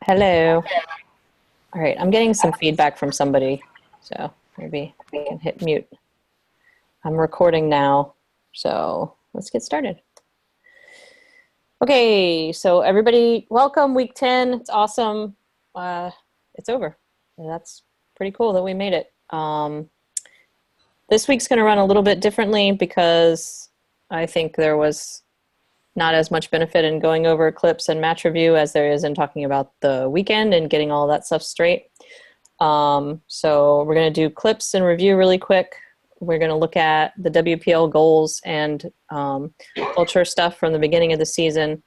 Hello. All right, I'm getting some feedback from somebody, so maybe I can hit mute. I'm recording now, so let's get started. Okay, so everybody, welcome week 10. It's awesome. It's over. That's pretty cool that we made it. This week's going to run a little bit differently because I think there was not as much benefit in going over clips and match review as there is in talking about the weekend and getting all that stuff straight. So we're going to do clips and review really quick. We're going to look at the WPL goals and culture stuff from the beginning of the season.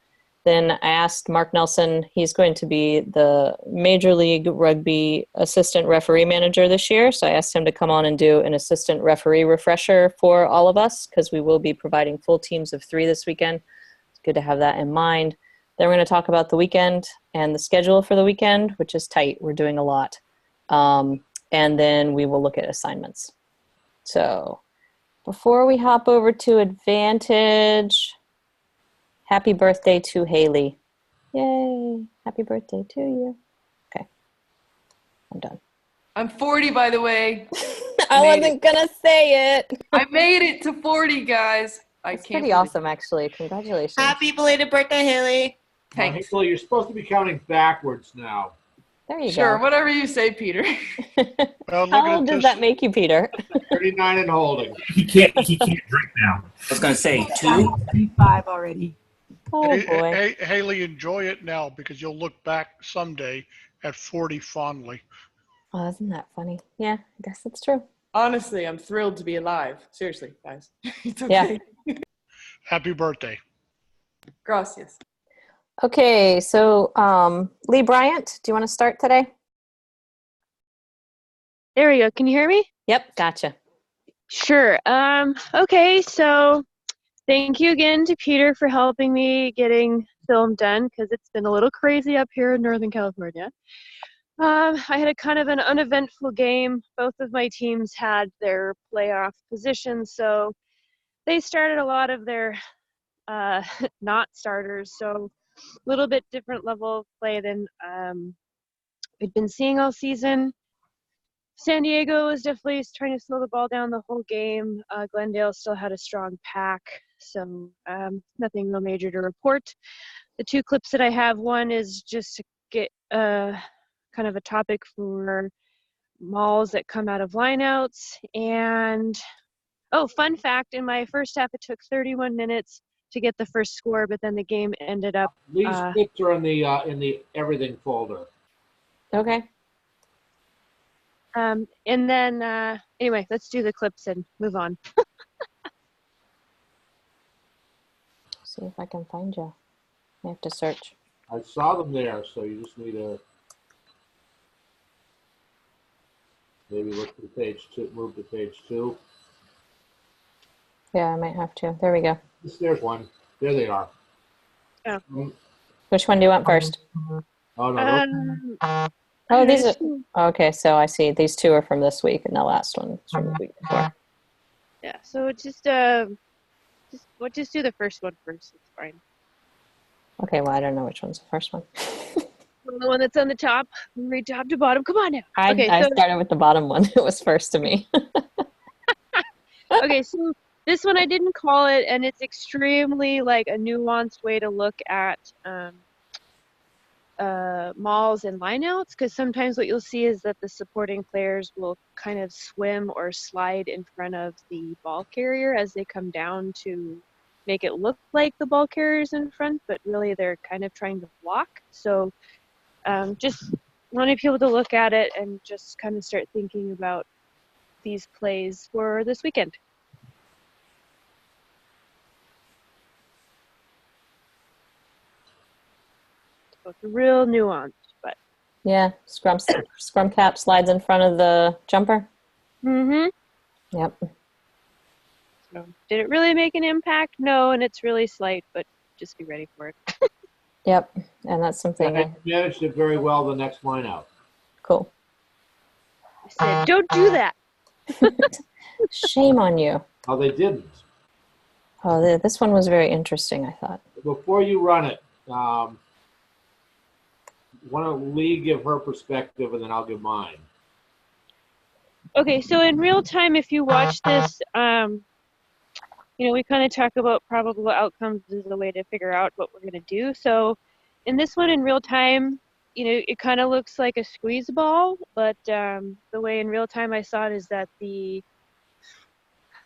Then I asked Mark Nelson, he's going to be the Major League Rugby assistant referee manager this year. So I asked him to come on and do an assistant referee refresher for all of us because we will be providing full teams of 3 this weekend. Good to have that in mind. Then we're going to talk about the weekend and the schedule for the weekend, which is tight. We're doing a lot. And then we will look at assignments. So before we hop over to Advantage, happy birthday to Haley. Yay. Happy birthday to you. Okay. I'm done. I'm 40, by the way. I wasn't going to say it. I made it to 40, guys. It's pretty awesome, actually. Congratulations. Happy belated birthday, Haley. Thanks. Haley, you're supposed to be counting backwards now. There you Sure, go. whatever you say, Peter. Well, How old does that make you, Peter? 39 and holding. He can't drink now. I was going to say 2. 35 already. Oh, boy. Haley, enjoy it now because you'll look back someday at 40 fondly. Oh, isn't that funny? Yeah, I guess that's true. Honestly, I'm thrilled to be alive. Seriously, guys. It's okay. Yeah. Happy birthday. Gracias. Okay, so Lee Bryant, do you want to start today? There we go. Can you hear me? Yep, gotcha. Sure. Okay, so thank you again to Peter for helping me getting film done because it's been a little crazy up here in Northern California. I had a kind of an uneventful game. Both of my teams had their playoff positions, so they started a lot of their not starters, so a little bit different level of play than we'd been seeing all season. San Diego was definitely trying to slow the ball down the whole game. Glendale still had a strong pack, so nothing real major to report. The 2 clips that I have, one is just to get kind of a topic for malls that come out of lineouts. And, oh, fun fact, in my first half, it took 31 minutes to get the first score, but then the game ended up. These clips are in the everything folder. Okay. And then, anyway, let's do the clips and move on. See if I can find you. I have to search. I saw them there, so you just need to maybe look to page 2, move to page 2. Yeah, I might have to. There we go. There's one. There they are. Oh. Which one do you want first? Oh, no. Oh, these are, okay, so I see. These 2 are from this week, and the last one is from the week before. Yeah, so just do the first one first. It's fine. Okay, well, I don't know which one's the first one. The one that's on the top, read top to bottom. Come on now. I started with the bottom one. It was first to me. Okay, so this one I didn't call it, and it's extremely like a nuanced way to look at malls and lineouts, because sometimes what you'll see is that the supporting players will kind of swim or slide in front of the ball carrier as they come down to make it look like the ball carrier's in front, but really they're kind of trying to block. So just wanted people to look at it and just kind of start thinking about these plays for this weekend. So it's real nuanced, but Yeah, scrum cap slides in front of the jumper. Yep. So did it really make an impact? No, and it's really slight, but just be ready for it. Yep, and that's something. You managed it very well the next line out. Cool. I said, don't do that. Shame on you. Oh, they didn't. Oh, this one was very interesting, I thought. Before you run it, why don't Lee give her perspective and then I'll give mine. Okay, so in real time, if you watch this, we kind of talk about probable outcomes as a way to figure out what we're going to do. So in this one in real time, it kind of looks like a squeeze ball, but the way in real time I saw it is that the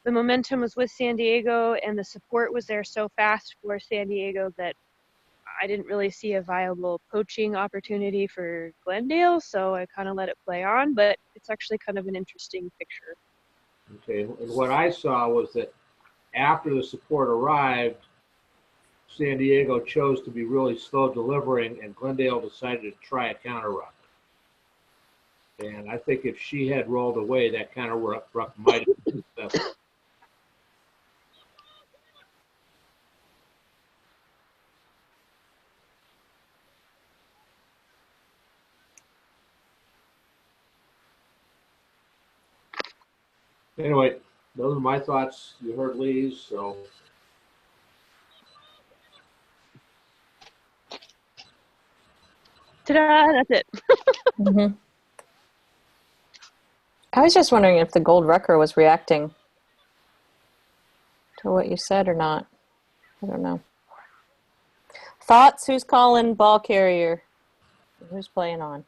momentum was with San Diego and the support was there so fast for San Diego that I didn't really see a viable poaching opportunity for Glendale, so I kind of let it play on, but it's actually kind of an interesting picture. Okay, and what I saw was that after the support arrived, San Diego chose to be really slow delivering, and Glendale decided to try a counter ruck. And I think if she had rolled away, that counter ruck might have been successful. Anyway, those are my thoughts. You heard Lee's, so. Ta-da! That's it. Mm-hmm. I was just wondering if the gold wrecker was reacting to what you said or not. I don't know. Thoughts? Who's calling ball carrier? Who's playing on?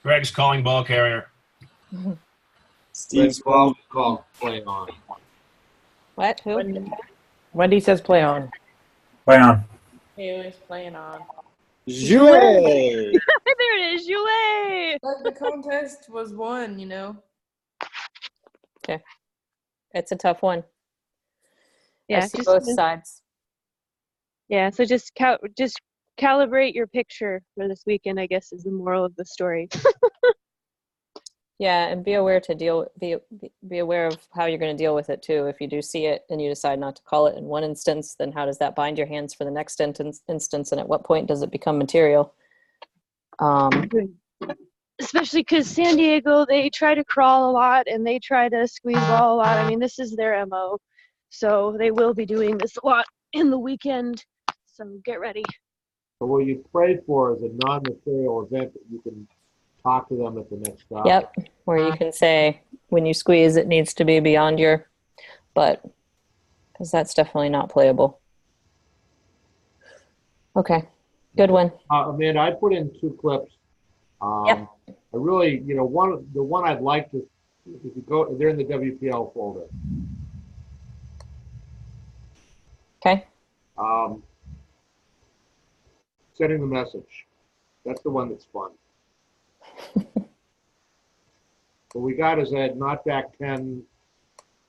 Greg's calling ball carrier. Steve's always called play on. What? Who? Wendy says play on. Play on. Haley's playing on. Jouer! There it is, Jouer! But the contest was won, Okay. It's a tough one. Yeah, I see both sides. Yeah, so just calibrate your picture for this weekend, I guess, is the moral of the story. Yeah, and be aware to be aware of how you're going to deal with it too. If you do see it and you decide not to call it in one instance, then how does that bind your hands for the next instance, and at what point does it become material? Especially because San Diego, they try to crawl a lot and they try to squeeze ball a lot. I mean, this is their MO, so they will be doing this a lot in the weekend. So get ready. So what you prayed for is a non-material event that you can talk to them at the next stop. Yep, where you can say when you squeeze, it needs to be beyond your butt, because that's definitely not playable. Okay, good one. Amanda, I put in 2 clips. Yep. I really, the one I'd like to, if you go, they're in the WPL folder. Okay. Sending the message. That's the one that's fun. What we got is a not back 10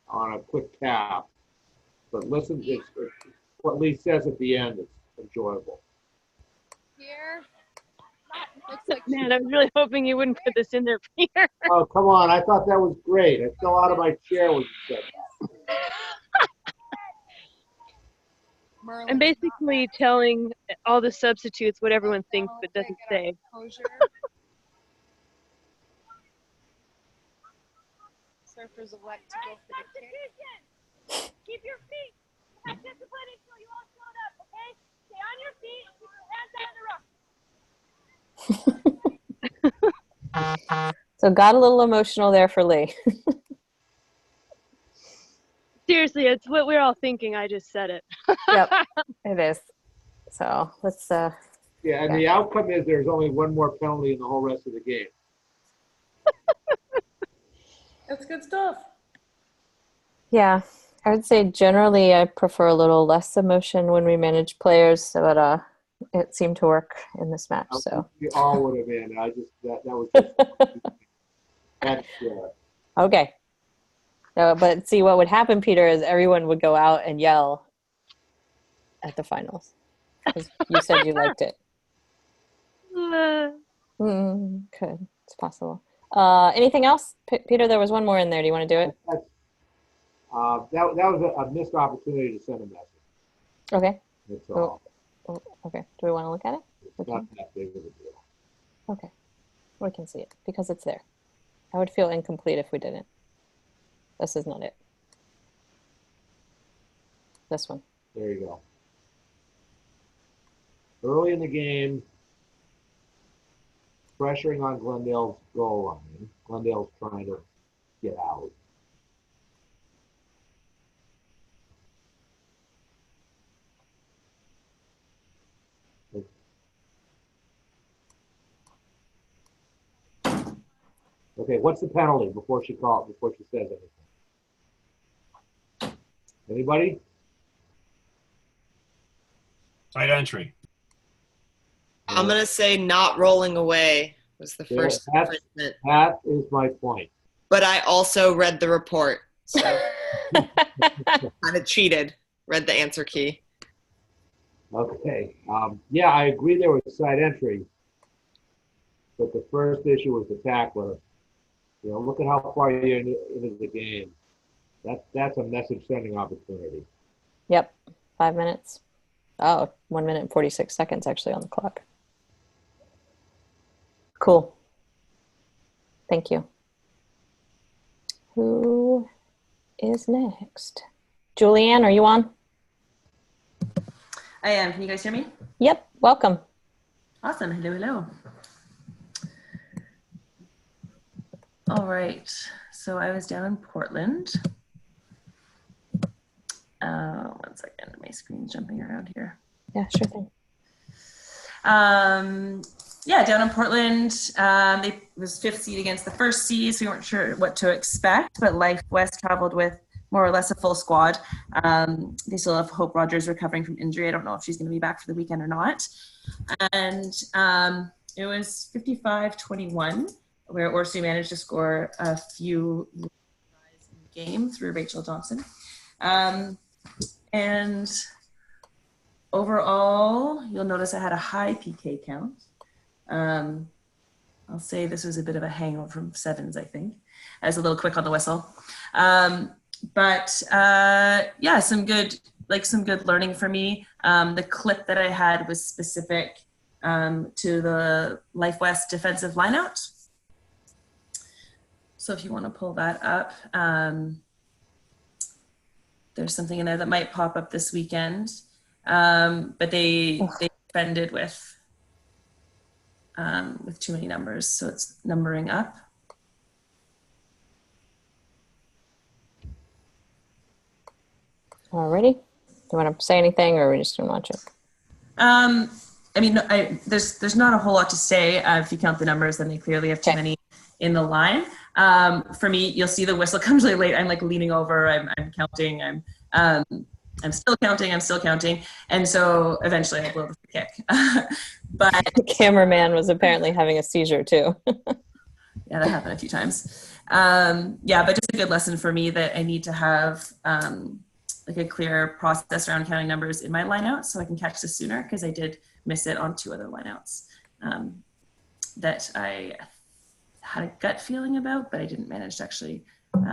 on a quick tap. But listen, it's what Lee says at the end is enjoyable. Here. Looks like Man, I was really hoping you wouldn't put this in there, Peter. Oh, come on. I thought that was great. I fell out of my chair when you said that. Merlin's I'm basically telling all the substitutes what everyone thinks but doesn't say. Hosier. Surfers elect to go for the kick. Keep your feet. Have discipline until you all showed up, okay? Stay on your feet and keep your hands out of the rough. So got a little emotional there for Lee. Seriously, it's what we're all thinking. I just said it. Yep, it is. So let's. Yeah, and the outcome is there's only one more penalty in the whole rest of the game. That's good stuff. Yeah, I would say generally I prefer a little less emotion when we manage players, but it seemed to work in this match. So We all would have been. I just that was just that's okay. No, but see what would happen, Peter, is everyone would go out and yell at the finals because you said you liked it. Could. It's possible. Anything else, Peter? There was one more in there. Do you want to do it? that was a missed opportunity to send a message. Okay. That's all. Okay. Do we want to look at it? It's not that big of a deal. Okay. We can see it because it's there. I would feel incomplete if we didn't. This is not it. This one. There you go. early in the game, pressuring on Glendale's goal line. Glendale's trying to get out. Okay, what's the penalty before she says anything? Anybody? Side entry. I'm going to say not rolling away was the Yeah, first infringement. that is my point. But I also read the report, so kind of cheated. Read the answer key. Okay. Yeah, I agree there was side entry, but the first issue was the tackler. You know, look at how far you're into the game. That's a message sending opportunity. Yep. 5 minutes. Oh, 1 minute and 46 seconds actually on the clock. Cool. Thank you. Who is next? Julianne, are you on? I am. Can you guys hear me? Yep. Welcome. Awesome. Hello, hello. All right. So I was down in Portland. 1 second. My screen's jumping around here. Yeah, sure thing. Yeah, down in Portland, it was 5th seed against the 1st seed, so we weren't sure what to expect, but Life West traveled with more or less a full squad. They still have Hope Rogers recovering from injury. I don't know if she's going to be back for the weekend or not. And it was 55-21, where Orsu managed to score a few in the game through Rachel Thompson. And overall, you'll notice I had a high PK count. I'll say this was a bit of a hangover from sevens, I think. I was a little quick on the whistle. But yeah, some good learning for me. The clip that I had was specific to the Life West defensive lineout. So if you want to pull that up, there's something in there that might pop up this weekend. But they defended with too many numbers, so it's numbering up. Alrighty. Do you want to say anything, or are we just going to watch it? I mean, there's not a whole lot to say. If you count the numbers, then they clearly have too many in the line. For me, you'll see the whistle comes really late. I'm like leaning over. I'm counting. I'm still counting. And so eventually I blow the free kick. But the cameraman was apparently having a seizure too. Yeah, that happened a few times. Yeah, but just a good lesson for me that I need to have like a clear process around counting numbers in my lineout so I can catch this sooner, because I did miss it on 2 other lineouts that I had a gut feeling about, but I didn't manage to actually.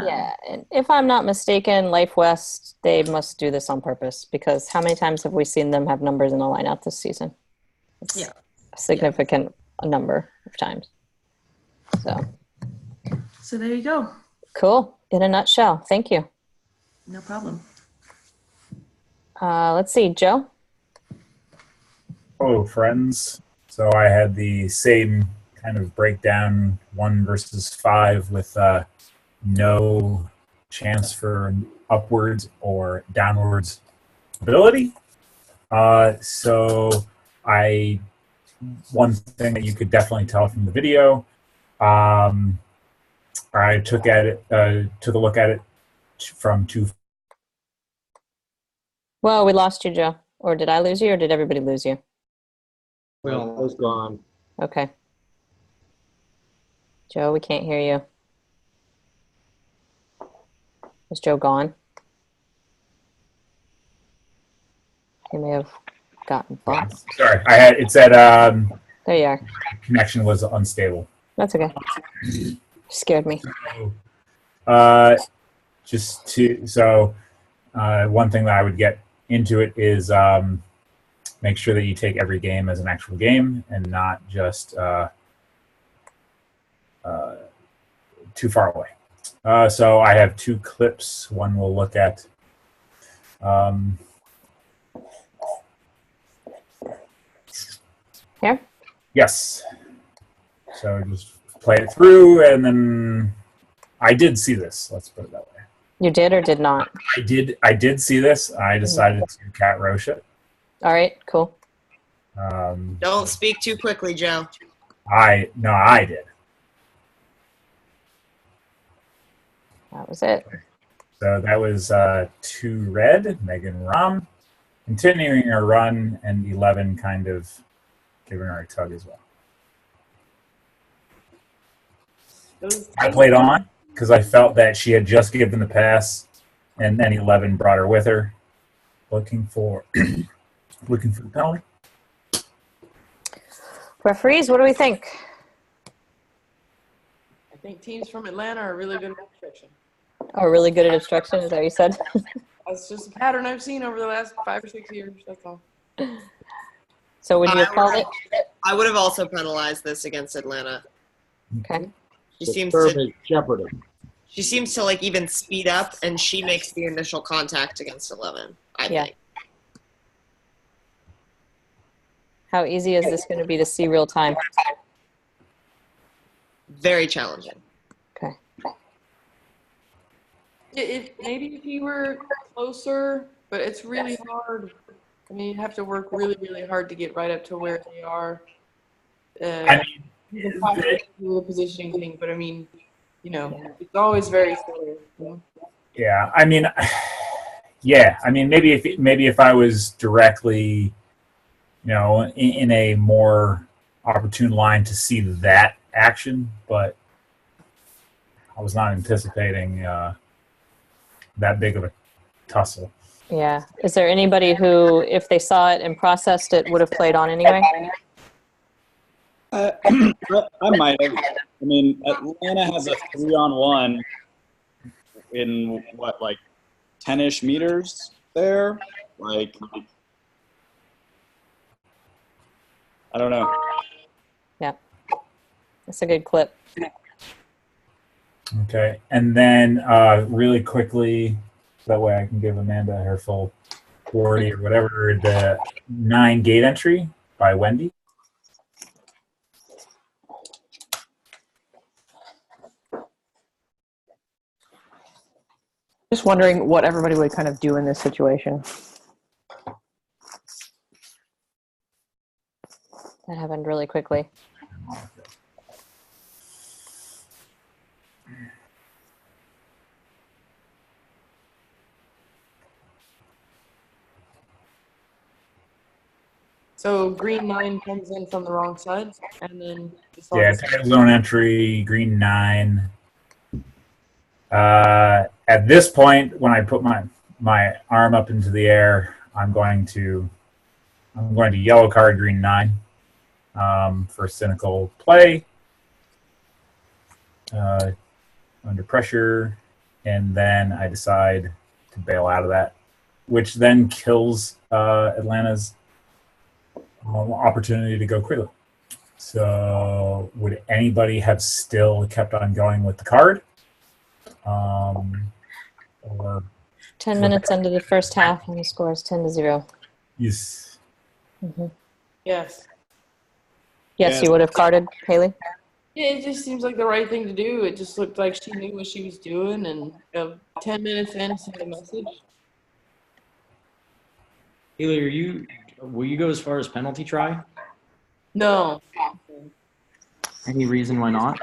Yeah, and if I'm not mistaken, Life West, they must do this on purpose, because how many times have we seen them have numbers in a lineout this season? It's a significant number of times. So there you go. Cool. In a nutshell. Thank you. No problem. Let's see, Joe. Hello, friends. So I had the same kind of breakdown, 1 versus 5, with no chance for upwards or downwards ability. So one thing that you could definitely tell from the video, I took a look at it from 2. Well, we lost you, Joe. Or did I lose you, or did everybody lose you? Well, I was gone. Okay. Joe, we can't hear you. Is Joe gone? He may have gotten lost. Sorry, it said there you are. Connection was unstable. That's okay. Scared me. One thing that I would get into it is make sure that you take every game as an actual game and not just too far away. So I have 2 clips. One we'll look at. Here? Yes. So just play it through, and then I did see this. Let's put it that way. You did or did not? I did see this. I decided to cat roche it. All right, cool. Don't speak too quickly, Joe. I did. That was it. So that was 2 red, Megan Rom, continuing her run, and 11 kind of giving her a tug as well. I played on because I felt that she had just given the pass, and then 11 brought her with her, looking for the penalty. Referees, what do we think? I think teams from Atlanta are really good at obstruction. Oh, really good at obstruction, is that what you said? That's just a pattern I've seen over the last 5 or 6 years. That's all. So would you have called it? I would have also penalized this against Atlanta. Okay. She The seems term to. is shepherding. She seems to like even speed up, and she makes the initial contact against 11. I think. How easy is this going to be to see real time? Very challenging. Okay. Maybe if you were closer, but it's really hard. I mean, you have to work really, really hard to get right up to where they are. I mean, You can possibly do the positioning thing, but I mean, you know, it's always very similar. You know? Yeah, I mean, maybe if I was directly, in a more opportune line to see that action, but I was not anticipating that big of a tussle. Yeah. Is there anybody who, if they saw it and processed it, would have played on anyway? I might have. I mean, Atlanta has a 3-on-1 in what, like 10-ish meters there? Like, I don't know. Yeah. That's a good clip. Okay, and then really quickly, so that way I can give Amanda her full 40 or whatever, the 9 gate entry by Wendy. Just wondering what everybody would kind of do in this situation. That happened really quickly. So green 9 comes in from the wrong side, and then Yeah, title zone entry, green 9. At this point, when I put my arm up into the air, I'm going to yellow card green 9 for cynical play under pressure, and then I decide to bail out of that, which then kills Atlanta's opportunity to go quickly. So would anybody have still kept on going with the card? Or 10 minutes into the first half, and the score is 10-0. yes. Mm-hmm. Yes. Yes, you would have carded, Haley? Yeah, it just seems like the right thing to do. It just looked like she knew what she was doing, and 10 minutes in, sent a message. Haley, will you go as far as penalty try? No. Any reason why not?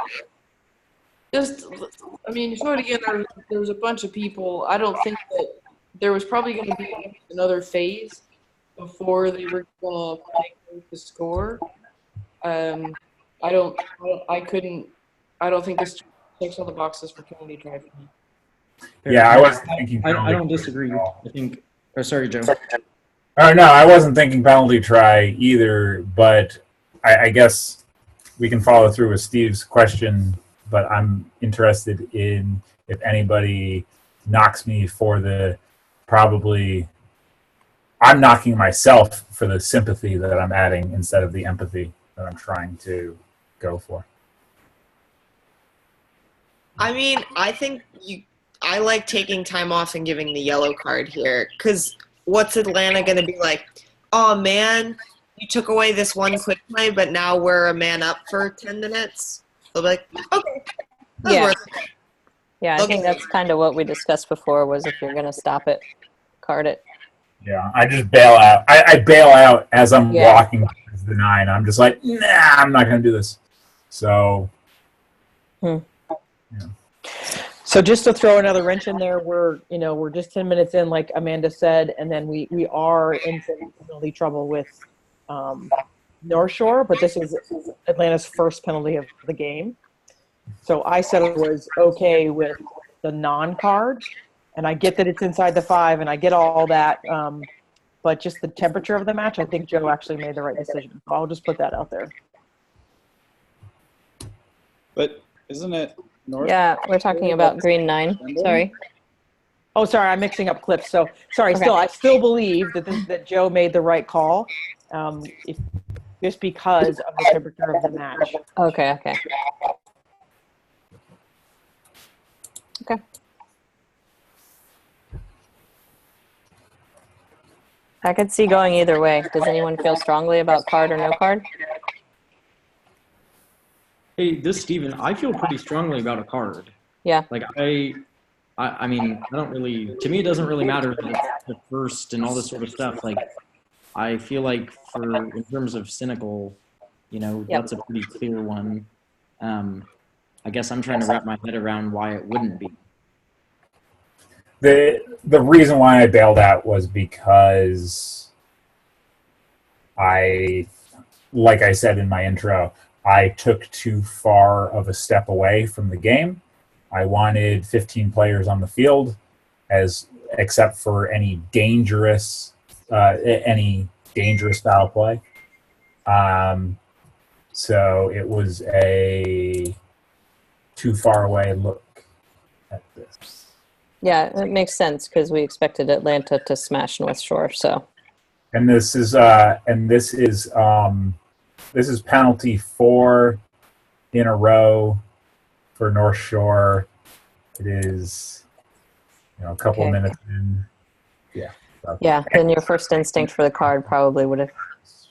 Just, I mean, show it again. There was a bunch of people. I don't think that there was probably going to be another phase before they were going to play the score. I don't think this checks all the boxes for penalty try. Yeah, I wasn't thinking. I don't disagree. I think. Oh, sorry, Joe. Oh no, I wasn't thinking penalty try either. But I guess we can follow through with Steve's question. But I'm interested in if anybody knocks me for the probably. I'm knocking myself for the sympathy that I'm adding instead of the empathy that I'm trying to go for. I mean, I think I like taking time off and giving the yellow card here, because what's Atlanta going to be like? Oh man, you took away this one quick play, but now we're a man up for 10 minutes. They'll be like, okay, that's Yeah. worth it. Yeah, I think that's kind of what we discussed before was if you're going to stop it, card it. Yeah, I just bail out. I bail out as I'm Yeah. walking towards the 9. I'm just like, nah, I'm not going to do this. So, So just to throw another wrench in there, we're just 10 minutes in, like Amanda said, and then we are in some penalty trouble with North Shore, but this is Atlanta's first penalty of the game. So I said it was okay with the non-card, and I get that it's inside the 5, and I get all that, but just the temperature of the match, I think Joe actually made the right decision. So I'll just put that out there. But isn't it North? Yeah, we're talking about green 9. Sorry. Oh, sorry, I'm mixing up clips. So sorry. Okay. I still believe that Joe made the right call, just because of the temperature of the match. Okay. I could see going either way. Does anyone feel strongly about card or no card? Hey, this is Steven. I feel pretty strongly about a card. Yeah. Like I mean, I don't really. To me, it doesn't really matter that it's the first and all this sort of stuff. Like, I feel like in terms of cynical, that's a pretty clear one. I guess I'm trying to wrap my head around why it wouldn't be. The reason why I bailed out was because like I said in my intro, I took too far of a step away from the game. I wanted 15 players on the field, except for any dangerous foul play. So it was a too far away look at this. Yeah, it makes sense because we expected Atlanta to smash North Shore. So, and this is penalty 4 in a row for North Shore. It is, a couple of minutes in. Yeah. Yeah. Then your first instinct for the card probably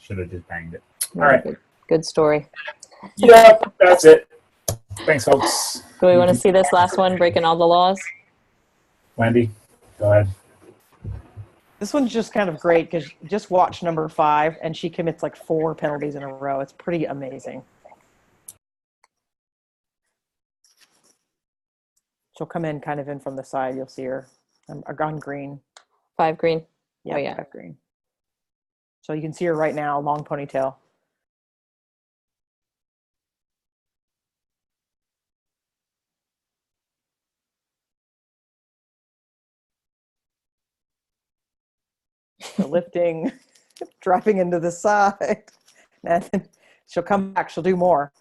should have just banged it. Yeah, All right. Good story. Yep, that's it. Thanks, folks. Do we want to see this last one breaking all the laws? Wendy, go ahead. This one's just kind of great because just watch number 5, and she commits like 4 penalties in a row. It's pretty amazing. She'll come in kind of in from the side. You'll see her on green. 5 green? Yeah, oh, yeah. 5 green. So you can see her right now, long ponytail. So lifting, dropping into the side. And then she'll come back. She'll do more.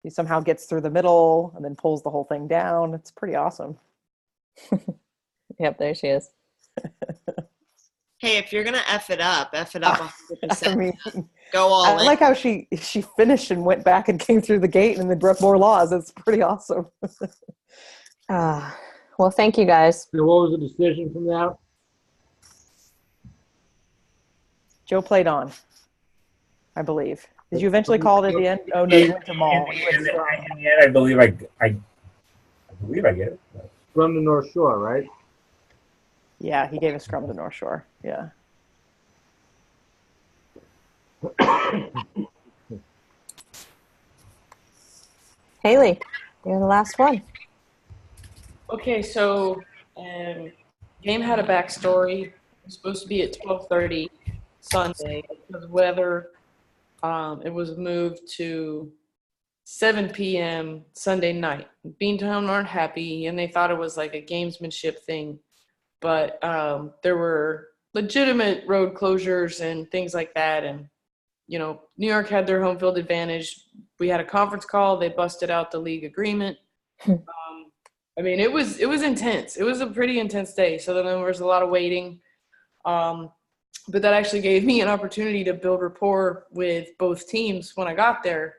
He somehow gets through the middle and then pulls the whole thing down. It's pretty awesome. Yep, there she is. Hey, if you're gonna F it up 100%. I mean, Go all I in. like how she finished and went back and came through the gate and then broke more laws. It's pretty awesome. Well, thank you guys. So what was the decision from that? Joe played on, I believe. Did you eventually call it at the end? Oh no, you went to Mall. In the end, I believe I get it. From the North Shore, right? Yeah, he gave a scrum to North Shore. Yeah. Haley, you're the last one. Okay, so game had a backstory. It was supposed to be at 12:30 Sunday because of weather. It was moved to 7 p.m. Sunday night. Beantown aren't happy, and they thought it was like a gamesmanship thing. But there were legitimate road closures and things like that. And, New York had their home field advantage. We had a conference call. They busted out the league agreement. I mean, it was intense. It was a pretty intense day. So then there was a lot of waiting. But that actually gave me an opportunity to build rapport with both teams when I got there.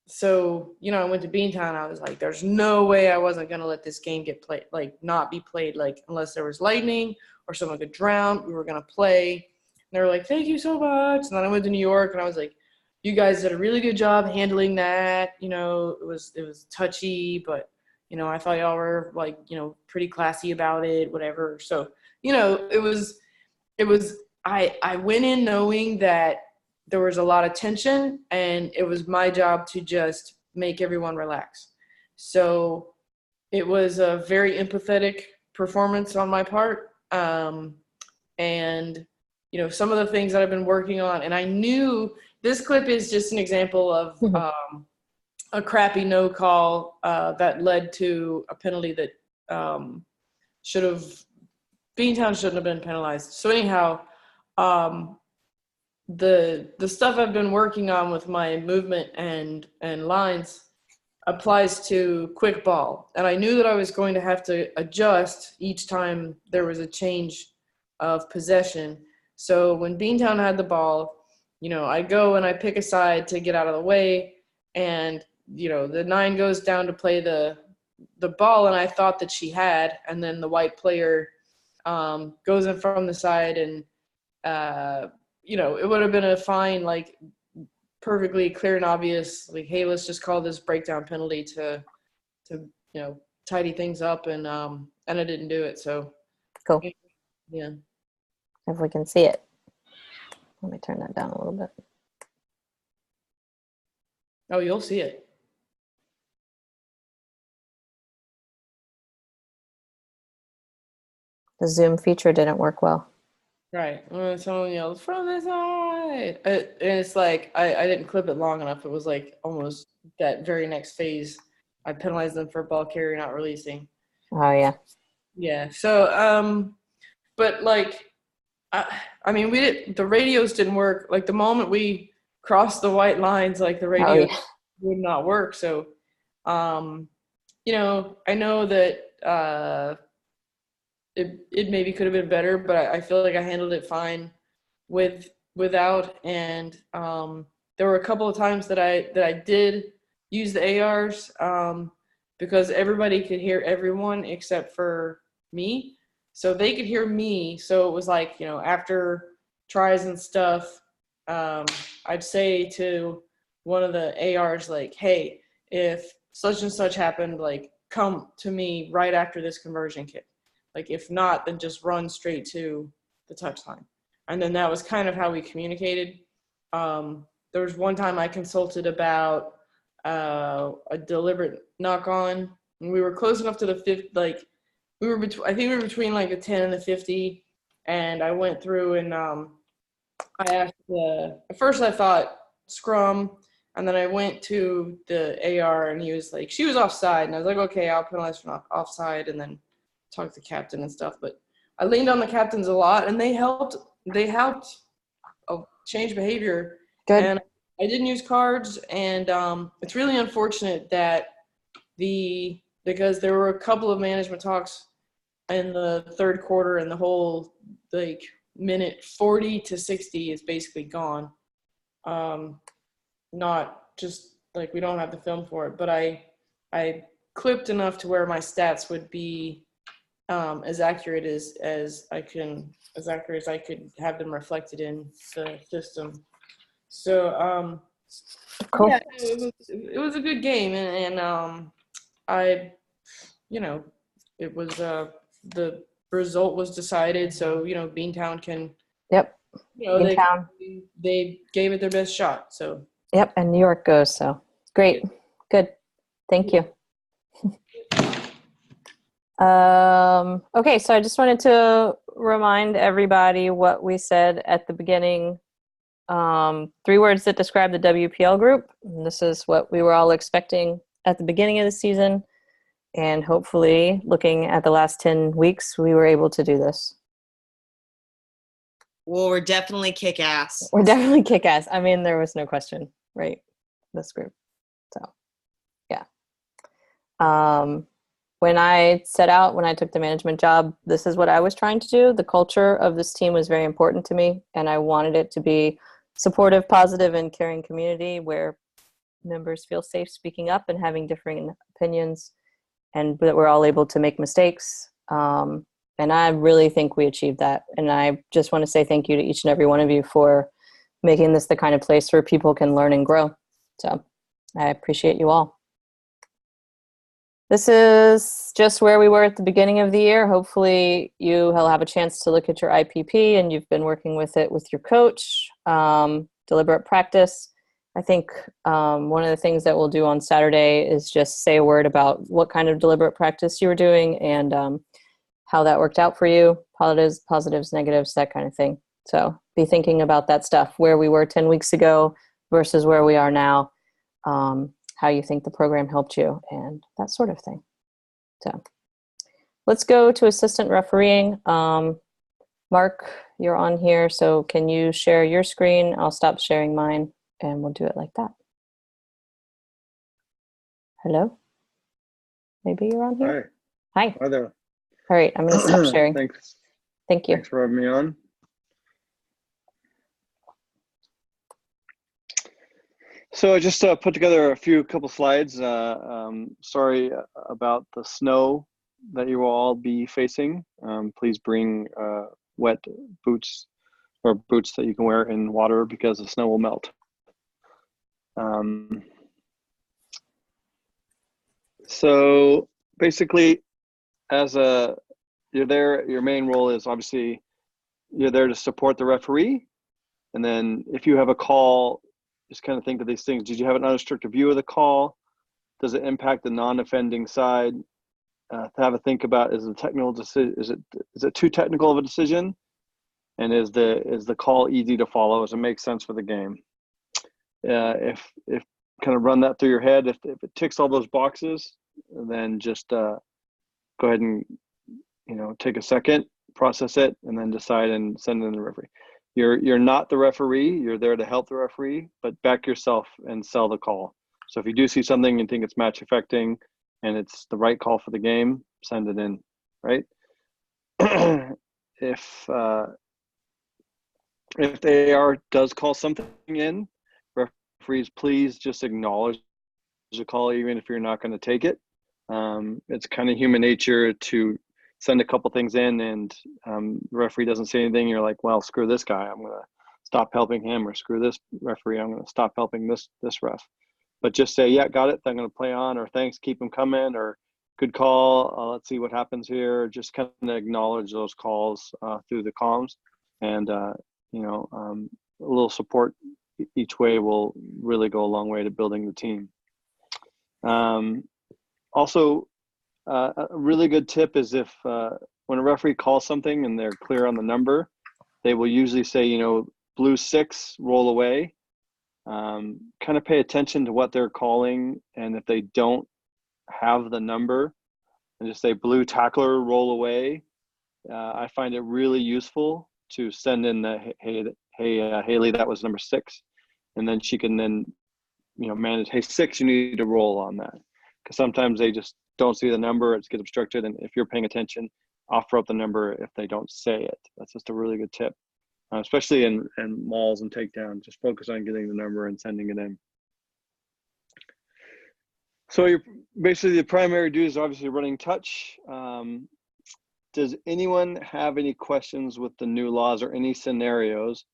so, I went to Beantown. I was like, there's no way I wasn't going to let this game get played, like not be played, like unless there was lightning or someone could drown, we were going to play. And they were like, thank you so much. And then I went to New York and I was like, you guys did a really good job handling that. It was touchy, but, I thought y'all were like, pretty classy about it, whatever. So, I went in knowing that there was a lot of tension and it was my job to just make everyone relax. So it was a very empathetic performance on my part. And, some of the things that I've been working on, and I knew this clip is just an example of a crappy no call that led to a penalty that Beantown shouldn't have been penalized. So anyhow, the stuff I've been working on with my movement and lines applies to quick ball. And I knew that I was going to have to adjust each time there was a change of possession. So when Beantown had the ball, I go and I pick a side to get out of the way, and the 9 goes down to play the ball, and I thought that she had, and then the white player goes in from the side, and it would have been a fine, like perfectly clear and obvious, like, hey, let's just call this breakdown penalty to tidy things up, and I didn't do it. So cool. Yeah. If we can see it. Let me turn that down a little bit. Oh, you'll see it. The Zoom feature didn't work well. Right. When someone yells from the side, and it's like I didn't clip it long enough. It was like almost that very next phase. I penalized them for ball carrier not releasing. Oh yeah. Yeah. So but like I mean, the radios didn't work. Like the moment we crossed the white lines, like the radio would not work. So I know that it maybe could have been better, but I feel like I handled it fine without. And there were a couple of times that I did use the ARs because everybody could hear everyone except for me. So they could hear me. So it was like, after tries and stuff, I'd say to one of the ARs, like, hey, if such and such happened, like, come to me right after this conversion kick. Like, if not, then just run straight to the touchline. And then that was kind of how we communicated. There was one time I consulted about a deliberate knock-on, and we were close enough to the fifth, like, I think we were between like the 10 and the 50, and I went through and I asked at first I thought scrum, and then I went to the AR and he was like, she was offside, and I was like, okay, I'll penalize for offside, and then talk to the captain and stuff. But I leaned on the captains a lot, and they helped change behavior. Good. And I didn't use cards, and it's really unfortunate that because there were a couple of management talks in the third quarter, and the whole like minute 40 to 60 is basically gone. Not just like we don't have the film for it, but I clipped enough to where my stats would be as accurate as I could have them reflected in the system. So cool. Yeah, it was a good game, and it was the result was decided, so Beantown can. Yep. Beantown. They gave it their best shot. So. Yep, and New York goes. So great, good. Thank you. Okay, so I just wanted to remind everybody what we said at the beginning. 3 words that describe the WPL group. And this is what we were all expecting at the beginning of the season. And hopefully, looking at the last 10 weeks, we were able to do this. Well, we're definitely kick ass. We're definitely kick ass. I mean, there was no question, right? This group. So, yeah. When I took the management job, this is what I was trying to do. The culture of this team was very important to me, and I wanted it to be supportive, positive, and caring community where members feel safe speaking up and having differing opinions, and that we're all able to make mistakes. And I really think we achieved that. And I just want to say thank you to each and every one of you for making this the kind of place where people can learn and grow. So I appreciate you all. This is just where we were at the beginning of the year. Hopefully you will have a chance to look at your IPP and you've been working with it with your coach. Deliberate practice. I think one of the things that we'll do on Saturday is just say a word about what kind of deliberate practice you were doing and how that worked out for you, positives, negatives, that kind of thing. So be thinking about that stuff, where we were 10 weeks ago versus where we are now, how you think the program helped you, and that sort of thing. So let's go to assistant refereeing. Mark, you're on here, so can you share your screen? I'll stop sharing mine, and we'll do it like that. Hello? Maybe you're on here? Hi. Hi there. All right, I'm going to stop sharing. Thanks. Thank you. Thanks for having me on. So I just put together a couple slides. Sorry about the snow that you will all be facing. Please bring wet boots or boots that you can wear in water because the snow will melt. So basically, you're there, your main role is obviously you're there to support the referee. And then if you have a call, just kind of think of these things. Did you have an unrestricted view of the call? Does it impact the non-offending side? To have a think about, is the technical decision, is it too technical of a decision? And is the call easy to follow? Does it make sense for the game? If kind of run that through your head, if it ticks all those boxes, then just go ahead and take a second, process it, and then decide and send it in the referee. You're not the referee. You're there to help the referee, but back yourself and sell the call. So if you do see something and think it's match affecting and it's the right call for the game, send it in, right? If the AR does call something in, referees, please just acknowledge the call, even if you're not going to take it. It's kind of human nature to send a couple things in and the referee doesn't say anything. You're like, well, screw this guy. I'm going to stop helping him, or screw this referee. I'm going to stop helping this ref. But just say, yeah, got it. I'm going to play on, or thanks, keep him coming, or good call. Let's see what happens here. Just kind of acknowledge those calls through the comms, and a little support each way will really go a long way to building the team. Also, a really good tip is if when a referee calls something and they're clear on the number, they will usually say, blue 6, roll away. Kind of pay attention to what they're calling, and if they don't have the number, and just say blue tackler, roll away. I find it really useful to send in the hey Haley, that was number 6, and then she can manage, hey 6, you need to roll on that, because sometimes they just don't see the number, it gets obstructed, and if you're paying attention, offer up the number if they don't say it. That's just a really good tip, especially in mauls and takedowns. Just focus on getting the number and sending it in. So you're basically, the primary duty is obviously running touch. Does anyone have any questions with the new laws or any scenarios?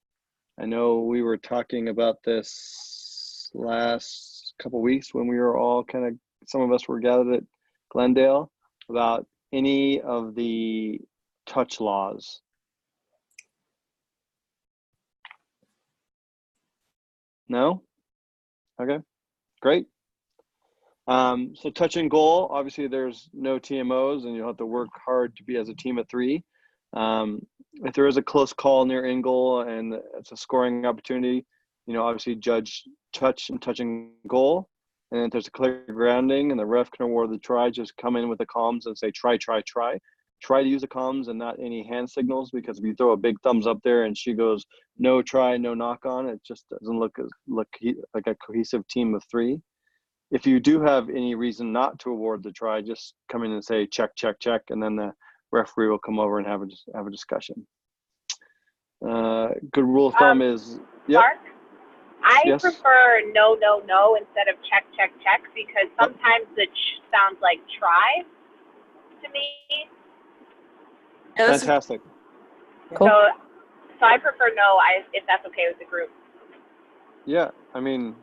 I know we were talking about this last couple of weeks when we were all some of us were gathered at Glendale, about any of the touch laws. No? Okay, great. So touch and goal, obviously there's no TMOs and you'll have to work hard to be as a team of 3. If there is a close call near in goal and it's a scoring opportunity, obviously judge touch and touch and goal. And if there's a clear grounding and the ref can award the try, just come in with the comms and say, try. Try to use the comms and not any hand signals, because if you throw a big thumbs up there and she goes, no try, no knock on, it just doesn't look like a cohesive team of 3. If you do have any reason not to award the try, just come in and say, check, and then the referee will come over and have a discussion. Good rule of thumb is, yep. Mark, Yes, I yes. prefer no, no, no instead of check, check, check because sometimes the sounds like try to me. Fantastic. So, so I prefer no. If that's okay with the group. Yeah, I mean,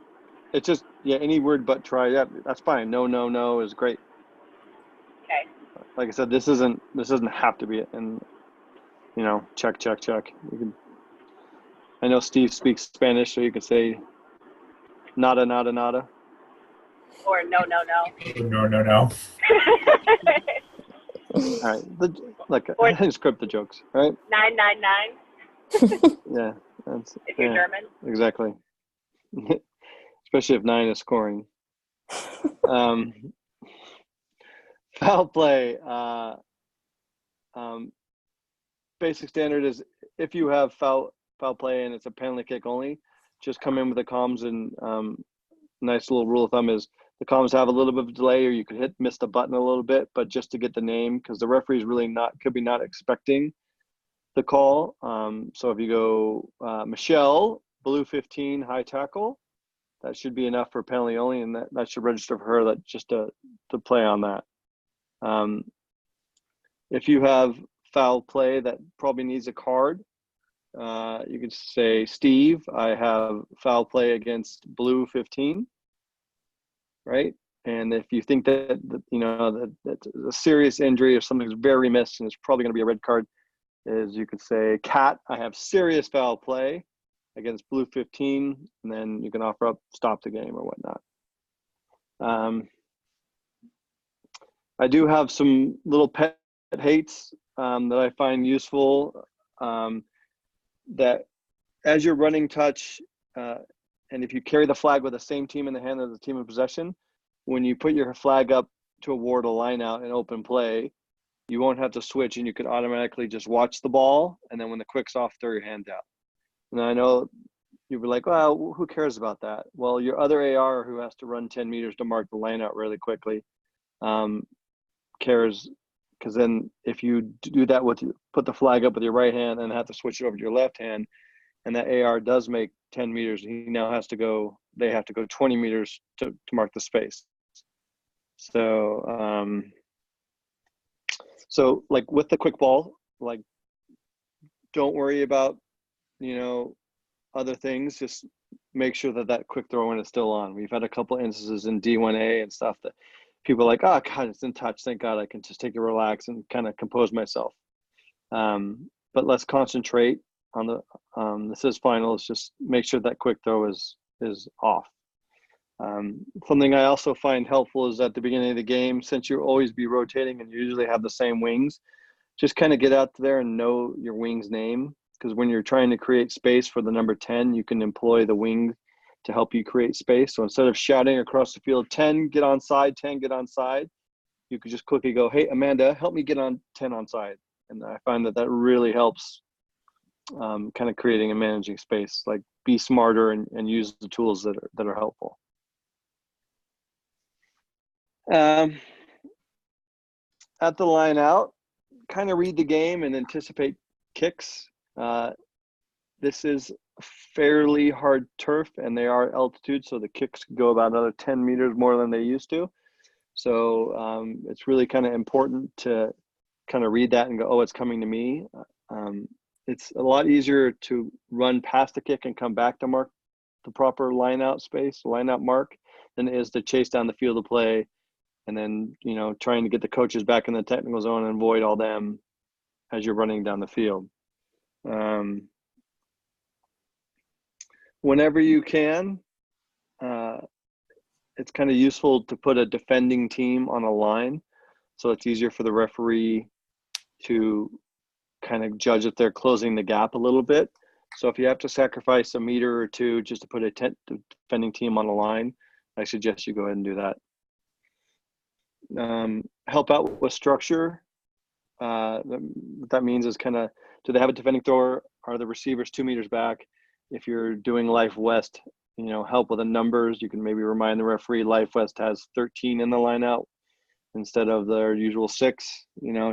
it's just any word but try. Yeah, that's fine. No, no, no is great. Okay. Like I said, this doesn't have to be it. And check, check, check. You can. I know Steve speaks Spanish, so you could say nada, nada, nada. Or no, no, no. No, no, no. All right, Or I script the jokes, right? 999. Yeah, that's If you're German. Exactly. Especially if 9 is scoring. Foul play. Basic standard is if you have foul play and it's a penalty kick only, just come in with the comms and nice little rule of thumb is the comms have a little bit of delay or you could miss the button a little bit, but just to get the name because the referee is really could be not expecting the call. So if you go Michelle, blue 15, high tackle, that should be enough for penalty only, and that should register for her that just to play on that. If you have foul play that probably needs a card, you could say, Steve, I have foul play against blue 15, right? And if you think that that's a serious injury or something's very missed and it's probably going to be a red card, is you could say, Cat, I have serious foul play against blue 15, and then you can offer up stop the game or whatnot. I do have some little pet hates that I find useful, that as you're running touch, and if you carry the flag with the same team in the hand as the team in possession, when you put your flag up to award a line out in open play, you won't have to switch and you can automatically just watch the ball, and then when the quick's off, throw your hand out. And I know you were like, well, who cares about that? Well, your other AR who has to run 10 meters to mark the line out really quickly cares, because then if you do that put the flag up with your right hand and have to switch it over to your left hand, and that AR does make 10 meters, they have to go 20 meters to mark the space. So, so like with the quick ball, like don't worry about, other things, just make sure that quick throw in is still on. We've had a couple instances in D1A and stuff that people are like, oh God, it's in touch. Thank God I can just take a relax and kind of compose myself. But let's concentrate on this is final. Let's just make sure that quick throw is off. Something I also find helpful is at the beginning of the game, since you'll always be rotating and you usually have the same wings, just kind of get out there and know your wing's name. Because when you're trying to create space for the number 10, you can employ the wing to help you create space. So instead of shouting across the field, 10, get onside, 10, get onside, you could just quickly go, hey, Amanda, help me get on 10 onside. And I find that really helps kind of creating and managing space, like be smarter and use the tools that are helpful. At the line out, kind of read the game and anticipate kicks. This is fairly hard turf and they are altitude, so the kicks go about another 10 meters more than they used to. So it's really kind of important to kind of read that and go, oh, it's coming to me. It's a lot easier to run past the kick and come back to mark the proper line out space, line out mark, than it is to chase down the field of play and then, trying to get the coaches back in the technical zone and avoid all them as you're running down the field. Whenever you can, it's kind of useful to put a defending team on a line, so it's easier for the referee to kind of judge if they're closing the gap a little bit. So if you have to sacrifice a meter or two just to put a defending team on a line, I suggest you go ahead and do that. Help out with structure. What that means is kind of, do they have a defending thrower? Are the receivers 2 meters back? If you're doing Life West, help with the numbers. You can maybe remind the referee Life West has 13 in the line out instead of their usual 6,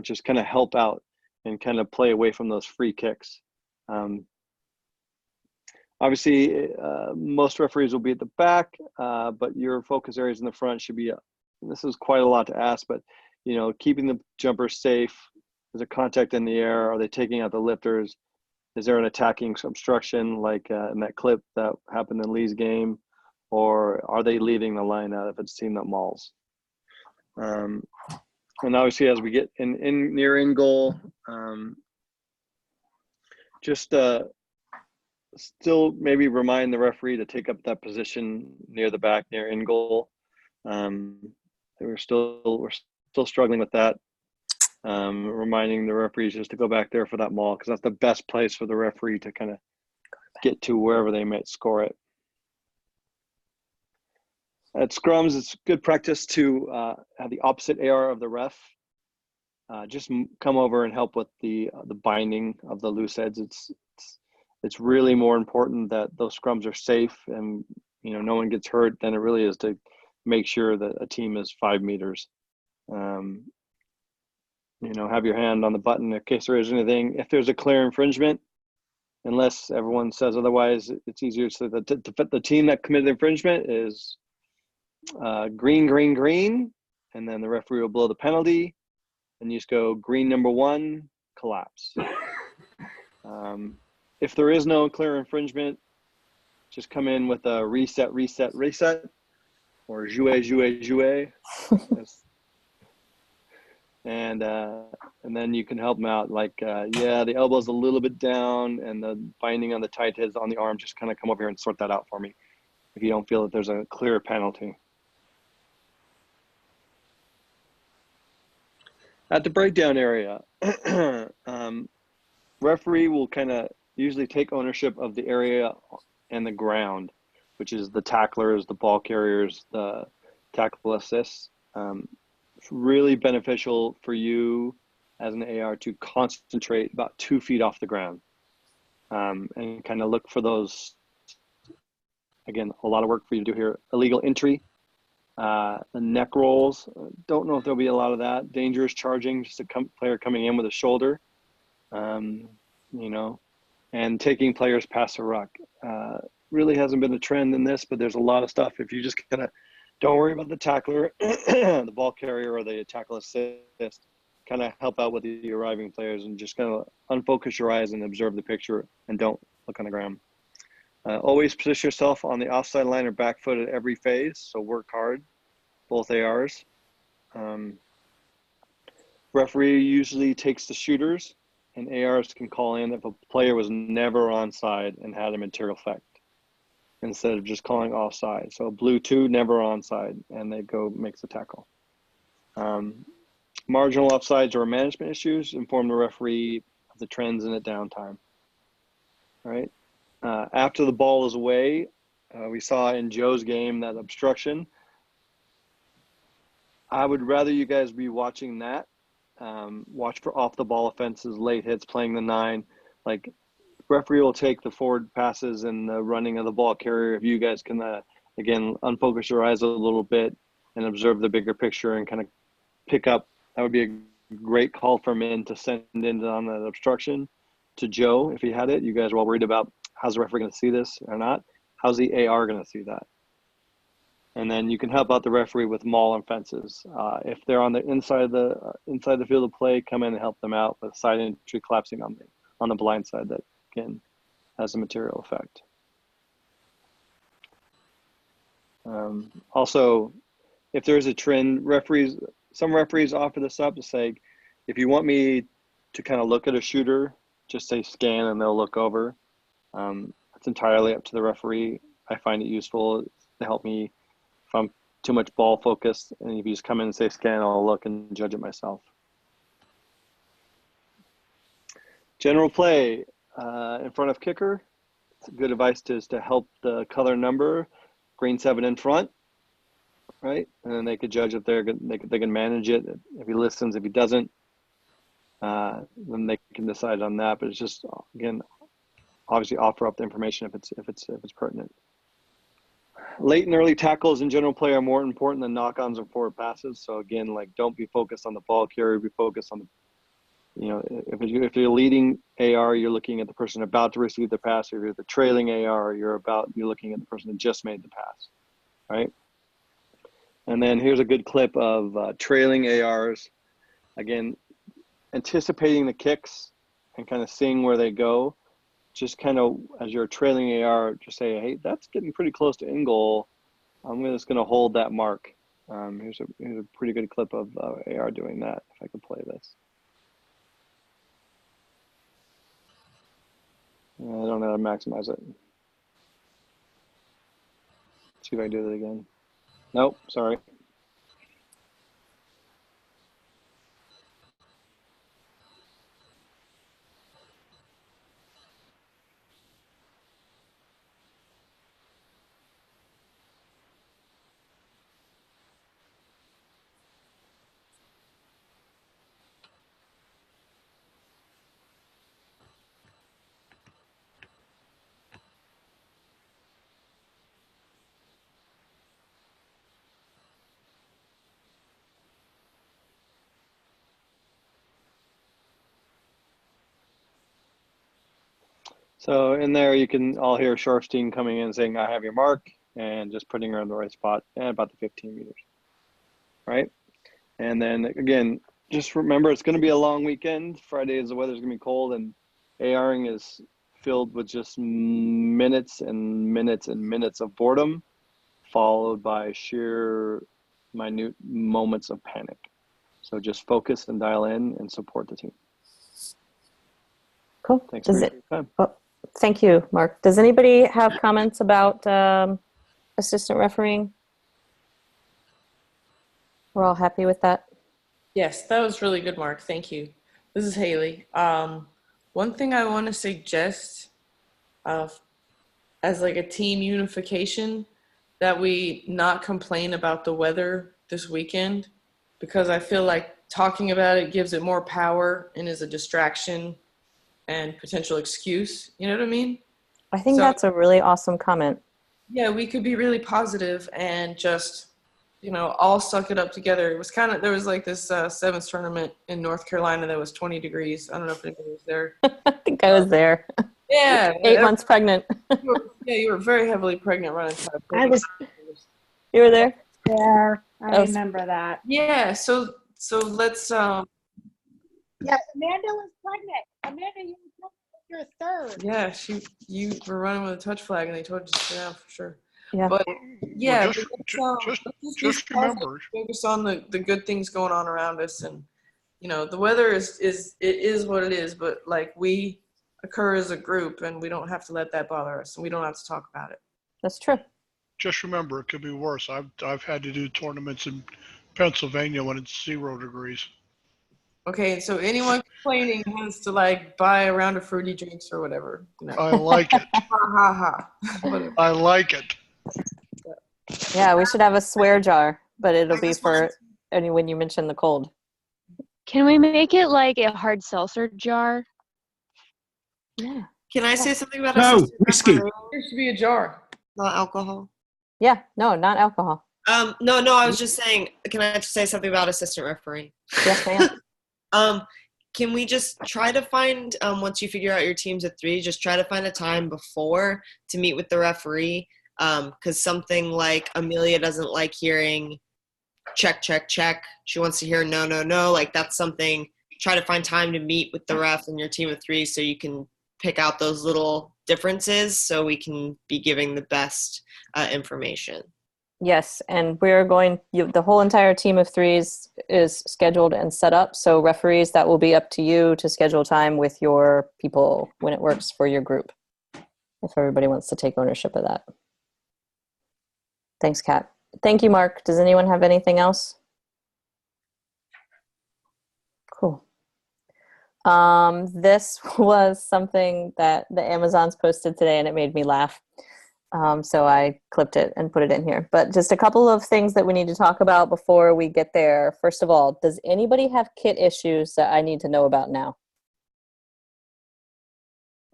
just kind of help out and kind of play away from those free kicks. Obviously, most referees will be at the back, but your focus areas in the front should be, this is quite a lot to ask, but, you know, keeping the jumpers safe. Is there contact in the air? Are they taking out the lifters? Is there an attacking obstruction like in that clip that happened in Lee's game? Or are they leaving the line out if it's a team that mauls? And obviously, as we get in near in goal, just still maybe remind the referee to take up that position near the back, near in goal. We're still struggling with that. Reminding the referees just to go back there for that maul, because that's the best place for the referee to kind of get to wherever they might score it. At scrums, it's good practice to have the opposite AR of the ref. Just come over and help with the binding of the loose heads. It's really more important that those scrums are safe and, you know, no one gets hurt than it really is to make sure that a team is 5 meters. You know, have your hand on the button in case there is anything. If there's a clear infringement, unless everyone says otherwise, it's easier. So the team that committed the infringement is green, green, green, and then the referee will blow the penalty, and you just go green number 1, collapse. If there is no clear infringement, just come in with a reset, reset, reset, or jouer, jouer, jouer. And then you can help them out. Like, yeah, the elbow's a little bit down and the binding on the tight heads on the arm, just kind of come over here and sort that out for me if you don't feel that there's a clear penalty. At the breakdown area, referee will kind of usually take ownership of the area and the ground, which is the tacklers, the ball carriers, the tackle assists. It's really beneficial for you as an AR to concentrate about 2 feet off the ground, and kind of look for those. Again, a lot of work for you to do here. Illegal entry, the neck rolls. Don't know if there'll be a lot of that. Dangerous charging, just a player coming in with a shoulder, you know, and taking players past the ruck. Really hasn't been a trend in this, but there's a lot of stuff. If you just kind of don't worry about the tackler, the ball carrier, or the tackle assist, kind of help out with the arriving players and just kind of unfocus your eyes and observe the picture and don't look on the ground. Always position yourself on the offside line or back foot at every phase, so work hard, both ARs. Referee usually takes the shooters, and ARs can call in if a player was never onside and had a material effect, instead of just calling offside. So blue 2, never onside, and they go makes the tackle. Marginal offsides or management issues, inform the referee of the trends in a downtime. All right. After the ball is away, we saw in Joe's game that obstruction. I would rather you guys be watching that. Watch for off the ball offenses, late hits, playing the 9. Like, referee will take the forward passes and the running of the ball carrier. If you guys can, again, unfocus your eyes a little bit and observe the bigger picture and kind of pick up, that would be a great call from in to send in on that obstruction to Joe if he had it. You guys are all worried about how's the referee going to see this or not. How's the AR going to see that? And then you can help out the referee with maul and fences. If they're on the inside the field of play, come in and help them out with side entry collapsing on the blind side. That again has a material effect. Also, if there's a trend, some referees offer this up to say, if you want me to kind of look at a shooter, just say scan and they'll look over. It's entirely up to the referee. I find it useful to help me if I'm too much ball focused, and if you just come in and say scan, I'll look and judge it myself. General play in front of kicker. It's a good advice is to help the color number, green 7 in front, right? And then they could judge if they can manage it. If he listens, if he doesn't, then they can decide on that. But it's just, again, obviously offer up the information if it's pertinent. Late and early tackles in general play are more important than knock-ons and forward passes. So again, like, don't be focused on the ball carrier, be focused on the, you know, if you're leading AR, you're looking at the person about to receive the pass. If you're the trailing AR, you're looking at the person that just made the pass, right? And then here's a good clip of trailing ARs. Again, anticipating the kicks and kind of seeing where they go. Just kind of, as you're trailing AR, just say, hey, that's getting pretty close to in goal. I'm just going to hold that mark. Here's a pretty good clip of AR doing that, if I could play this. I don't know how to maximize it. See if I can do that again. Nope, sorry. So in there, you can all hear Sharfstein coming in saying, I have your mark, and just putting her in the right spot at about the 15 meters, right? And then again, just remember, it's going to be a long weekend. Friday is the weather's going to be cold, and ARing is filled with just minutes and minutes and minutes of boredom, followed by sheer minute moments of panic. So just focus and dial in and support the team. Cool. Thanks for your time. Oh, thank you, Mark. Does anybody have comments about assistant refereeing? We're all happy with that? Yes, that was really good, Mark. Thank you. This is Haley. One thing I want to suggest as like a team unification, that we not complain about the weather this weekend, because I feel like talking about it gives it more power and is a distraction and potential excuse. You know what I mean? I think that's a really awesome comment. Yeah, we could be really positive and just, all suck it up together. It was there was like this sevens tournament in North Carolina that was 20 degrees. I don't know if anybody was there. I think I was there. Yeah. 8 months pregnant. You were very heavily pregnant running time. You were there? Yeah, I was- remember that. Yeah, so let's Yeah, Amanda was pregnant. Amanda, you're third. yeah, you were running with a touch flag and they told you to sit down for sure. Yeah. But yeah, Well, just remember, focus on the good things going on around us, and the weather is what it is, but like we occur as a group and we don't have to let that bother us, and we don't have to talk about it. That's true. just remember, it could be worse. I've had to do tournaments in Pennsylvania when it's 0 degrees. Okay, so anyone complaining has to like buy a round of fruity drinks or whatever. I like it. Ha ha ha. Whatever. I like it. Yeah, we should have a swear jar, but it'll be for when you mention the cold. Can we make it like a hard seltzer jar? Yeah. Can I say something about No, assistant whiskey. refereeing? There should be a jar. Not alcohol. Yeah, no, not alcohol. No, I was just saying, can I say something about assistant refereeing? Yes, ma'am. Can we just try to find, once you figure out your teams of 3, just try to find a time before to meet with the referee? Because something like Amelia doesn't like hearing check, check, check. She wants to hear no, no, no. Like that's something, try to find time to meet with the ref and your team of 3 so you can pick out those little differences so we can be giving the best information. Yes, and we're going, the whole entire team of 3s is scheduled and set up. So referees, that will be up to you to schedule time with your people when it works for your group, if everybody wants to take ownership of that. Thanks, Kat. Thank you, Mark. Does anyone have anything else? Cool. This was something that the Amazons posted today and it made me laugh. So I clipped it and put it in here. But just a couple of things that we need to talk about before we get there. First of all, does anybody have kit issues that I need to know about now?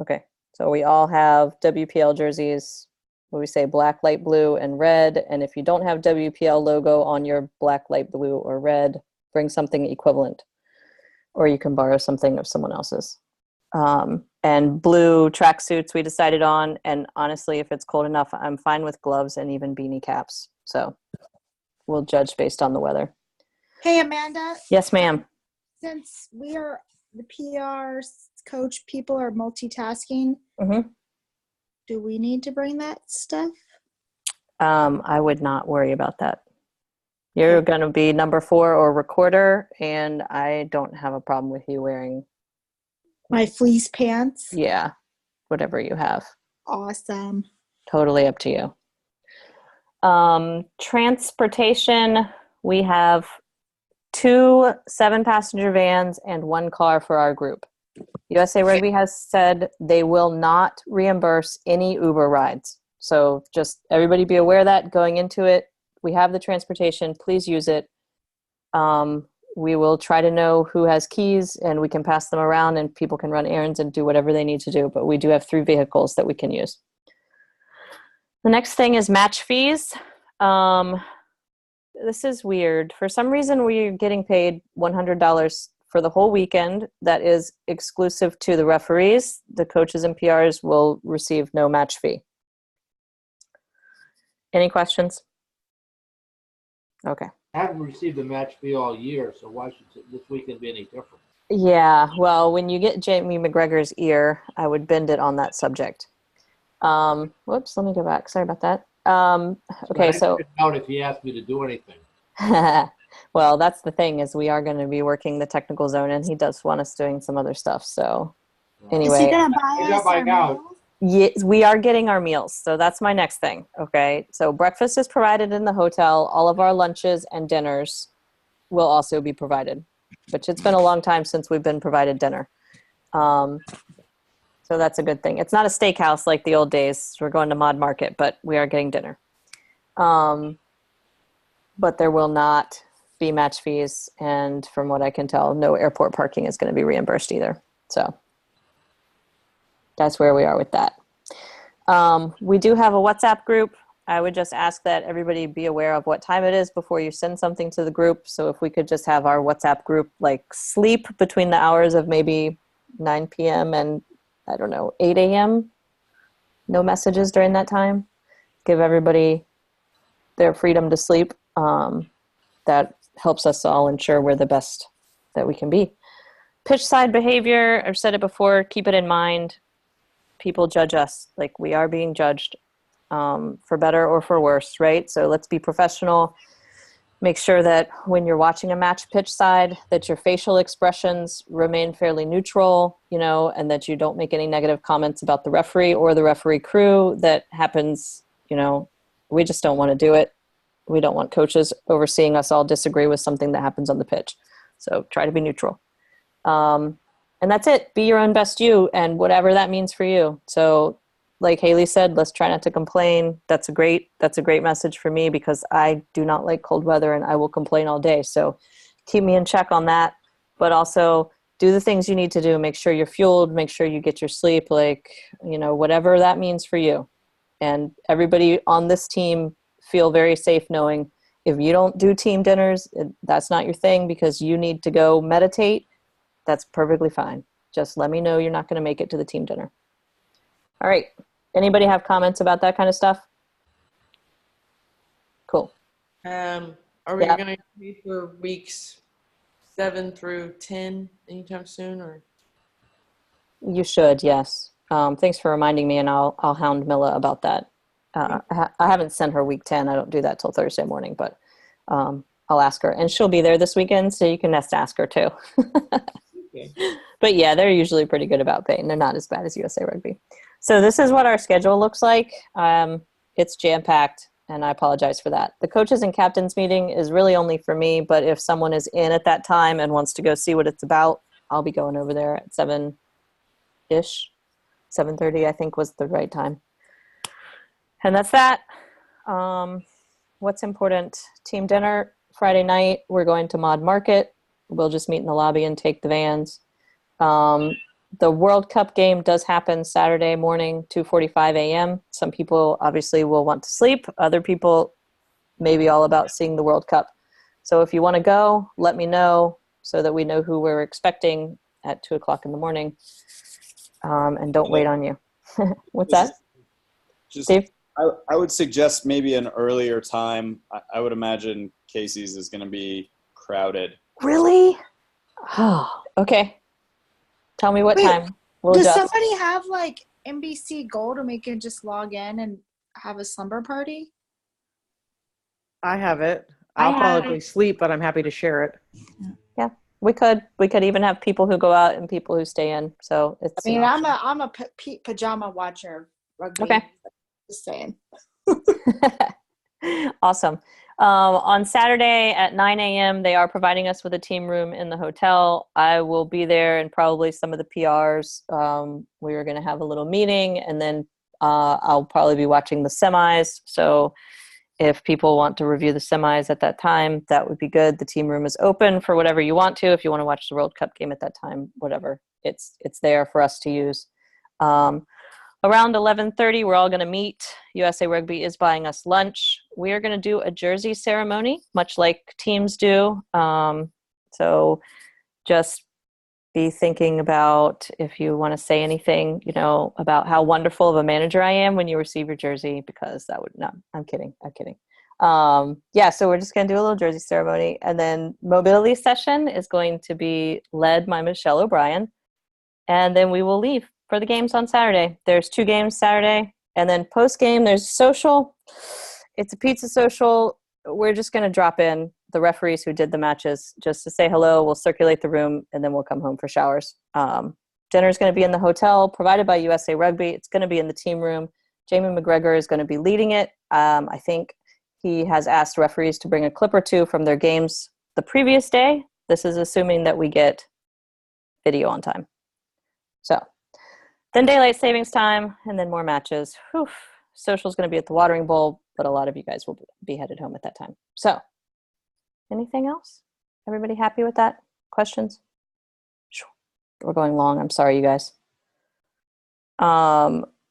Okay, so we all have WPL jerseys. We say black, light blue, and red. And if you don't have WPL logo on your black, light blue, or red, bring something equivalent. Or you can borrow something of someone else's. And blue tracksuits we decided on. And honestly, if it's cold enough, I'm fine with gloves and even beanie caps. So we'll judge based on the weather. Hey, Amanda. Yes, ma'am. Since we are the PR coach, people are multitasking. Mm-hmm. Do we need to bring that stuff? I would not worry about that. You're going to be number 4 or recorder, and I don't have a problem with you wearing my fleece pants. Yeah, whatever you have. Awesome. Totally up to you. Transportation, we have 2 7-passenger vans and 1 car for our group. USA Rugby has said they will not reimburse any Uber rides. So just everybody be aware of that going into it. We have the transportation. Please use it. We will try to know who has keys, and we can pass them around, and people can run errands and do whatever they need to do. But we do have 3 vehicles that we can use. The next thing is match fees. This is weird. For some reason, we're getting paid $100 for the whole weekend. That is exclusive to the referees. The coaches and PRs will receive no match fee. Any questions? Okay. I haven't received a match fee all year, so why should this weekend be any different? Yeah, well, when you get Jamie McGregor's ear, I would bend it on that subject. Whoops, let me go back. Sorry about that. Okay, so out if he asked me to do anything. well, that's the thing, is we are going to be working the technical zone, and he does want us doing some other stuff. So anyway, is he gonna buy us our meals? Yes, we are getting our meals. So that's my next thing. Okay. So breakfast is provided in the hotel. All of our lunches and dinners will also be provided, which it's been a long time since we've been provided dinner. So that's a good thing. It's not a steakhouse like the old days. We're going to Mod Market, but we are getting dinner. But there will not be match fees. And from what I can tell, no airport parking is going to be reimbursed either. So that's where we are with that. We do have a WhatsApp group. I would just ask that everybody be aware of what time it is before you send something to the group. So if we could just have our WhatsApp group like sleep between the hours of maybe 9 p.m. and, I don't know, 8 a.m. No messages during that time. Give everybody their freedom to sleep. That helps us all ensure we're the best that we can be. Pitch side behavior, I've said it before, keep it in mind. People judge us, like we are being judged, for better or for worse, right? So let's be professional. Make sure that when you're watching a match pitch side, that your facial expressions remain fairly neutral, and that you don't make any negative comments about the referee or the referee crew. That happens, we just don't want to do it. We don't want coaches overseeing us all disagree with something that happens on the pitch. So try to be neutral. And that's it. Be your own best you, and whatever that means for you. So like Haley said, let's try not to complain. That's a great message for me, because I do not like cold weather and I will complain all day. So keep me in check on that, but also do the things you need to do. Make sure you're fueled, make sure you get your sleep, whatever that means for you. And everybody on this team feel very safe knowing if you don't do team dinners, that's not your thing because you need to go meditate. That's perfectly fine. Just let me know you're not going to make it to the team dinner. All right. Anybody have comments about that kind of stuff? Cool. Are we going to be for weeks 7 through 10 anytime soon, or? You should, yes. Thanks for reminding me, and I'll hound Mila about that. I haven't sent her week 10. I don't do that till Thursday morning, but I'll ask her, and she'll be there this weekend, so you can ask her too. Okay. But yeah, they're usually pretty good about paying. They're not as bad as USA Rugby. So this is what our schedule looks like. It's jam-packed, and I apologize for that. The coaches and captains meeting is really only for me, but if someone is in at that time and wants to go see what it's about, I'll be going over there at 7-ish. 7:30, I think, was the right time. And that's that. What's important? Team dinner Friday night. We're going to Mod Market. We'll just meet in the lobby and take the vans. The World Cup game does happen Saturday morning, 2:45 a.m. Some people obviously will want to sleep. Other people may be all about seeing the World Cup. So if you want to go, let me know so that we know who we're expecting at 2 o'clock in the morning. and don't wait on you. What's Just- that? Just, Steve? I would suggest maybe an earlier time. I would imagine Casey's is going to be crowded. Really? Oh, okay. Tell me what Wait, time. We'll Does adjust. somebody have like NBC Gold and we can just log in and have a slumber party? I have it. I I'll have probably sleep, but I'm happy to share it. Yeah, we could. We could even have people who go out and people who stay in. So I it's mean, an I'm a pajama watcher of rugby. Okay. Just saying. Awesome. On Saturday at 9 a.m., they are providing us with a team room in the hotel. I will be there and probably some of the PRs. We are going to have a little meeting, and then I'll probably be watching the semis. So if people want to review the semis at that time, that would be good. The team room is open for whatever you want to. If you want to watch the World Cup game at that time, whatever, it's there for us to use. Around 11:30, we're all going to meet. USA Rugby is buying us lunch. We are going to do a jersey ceremony, much like teams do. So just be thinking about if you want to say anything, about how wonderful of a manager I am when you receive your jersey, because that would not, I'm kidding. Yeah, so we're just going to do a little jersey ceremony. And then mobility session is going to be led by Michelle O'Brien. And then we will leave for the games on Saturday. There's 2 games Saturday, and then post-game there's social. It's a pizza social. We're just going to drop in the referees who did the matches just to say hello. We'll circulate the room, and then we'll come home for showers. Dinner's going to be in the hotel provided by USA Rugby. It's going to be in the team room. Jamie McGregor is going to be leading it. I think he has asked referees to bring a clip or 2 from their games the previous day. This is assuming that we get video on time. So then daylight savings time, and then more matches. Whew. Social's going to be at the Watering Bowl, but a lot of you guys will be headed home at that time. So anything else? Everybody happy with that? Questions? We're going long. I'm sorry, you guys.